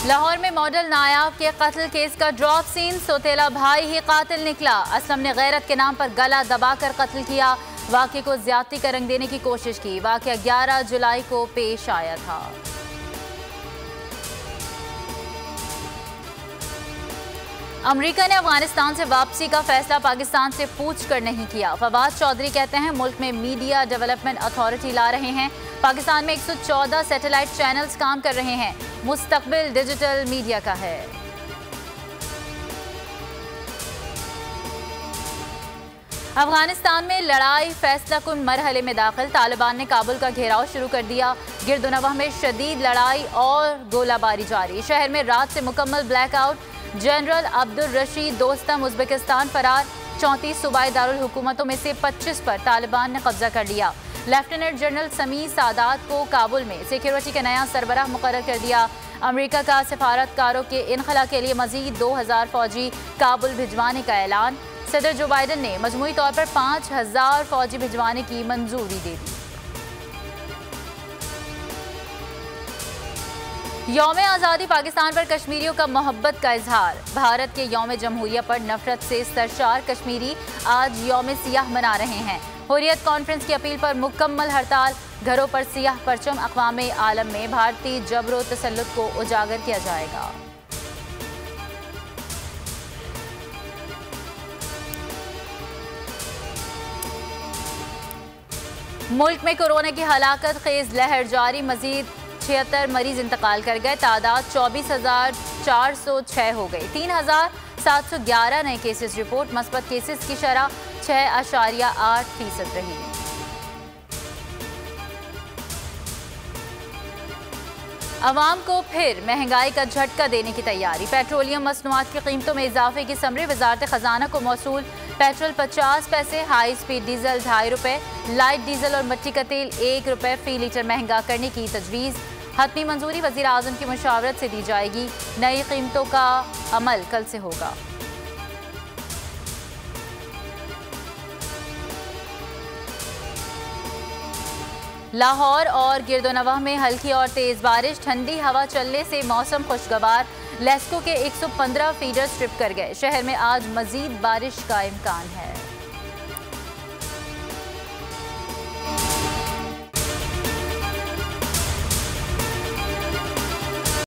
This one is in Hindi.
लाहौर में मॉडल नायाब के कत्ल केस का ड्रॉप सीन, सौतेला भाई ही कातिल निकला। असलम ने गैरत के नाम पर गला दबाकर कत्ल किया। वाक़े को ज्यादती का रंग देने की कोशिश की। वाक़या 11 जुलाई को पेश आया था। अमेरिका ने अफगानिस्तान से वापसी का फैसला पाकिस्तान से पूछ कर नहीं किया। फवाद चौधरी कहते हैं मुल्क में मीडिया डेवलपमेंट अथॉरिटी ला रहे हैं। पाकिस्तान में 114 सैटेलाइट चैनल्स काम कर रहे हैं। मुस्तकबिल डिजिटल मीडिया का है। अफगानिस्तान में लड़ाई फैसला कुन मरहले में दाखिल। तालिबान ने काबुल का घेराव शुरू कर दिया। गिरदोनवाह में शदीद लड़ाई और गोलाबारी जारी। शहर में रात से मुकम्मल blackout. General Abdul Rashid Dostum Uzbekistan फरार। 34 सूबाई दारुल हुकूमतों में से 25 पर तालिबान ने कब्जा कर लिया। लेफ्टिनेंट जनरल समी सादात को काबुल में सिक्योरिटी का नया सरबराह मुकर्रर कर दिया। अमेरिका का सफारतकारों के इनखला के लिए मजीद 2000 फौजी काबुल भिजवाने का ऐलान। सदर जो बाइडन ने मजमूई तौर पर 5000 फौजी भिजवाने की मंजूरी दे दी। यौम आज़ादी पाकिस्तान पर कश्मीरियों का मोहब्बत का इजहार। भारत के यौम जमहूरिया पर नफरत से सरशार कश्मीरी आज यौम सियाह मना रहे हैं। हुर्रियत कॉन्फ्रेंस की अपील पर मुकम्मल हड़ताल। घरों पर सियाह परचम। अक़वामे आलम में भारतीय जबर तसल्लुत को उजागर किया जाएगा। मुल्क में कोरोना की हलाकत खेज लहर जारी। मजीद 76 मरीज इंतकाल कर गए। तादाद 24,406 हो गई। 3,711 नए केसेस रिपोर्ट। मस्बत केसेस की शरह 6.8% रही। अवाम को फिर महंगाई का झटका देने की तैयारी। पेट्रोलियम मसनूआत की कीमतों में इजाफे की समरी। वजारत खजाना को मौसूल। पेट्रोल 50 पैसे, हाई स्पीड डीजल 2.5 रुपए, लाइट डीजल और मिट्टी का तेल 1 रुपए फी लीटर महंगा करने की तजवीज़। हतमी मंजूरी वज़ीर आज़म की मुशावरत से दी जाएगी। नई कीमतों का अमल कल से होगा। लाहौर और गिरदोनवाह में हल्की और तेज बारिश। ठंडी हवा चलने से मौसम खुशगवार। लेस्को के 115 फीडर स्ट्रिप कर गए। शहर में आज मजीद बारिश का इम्कान है।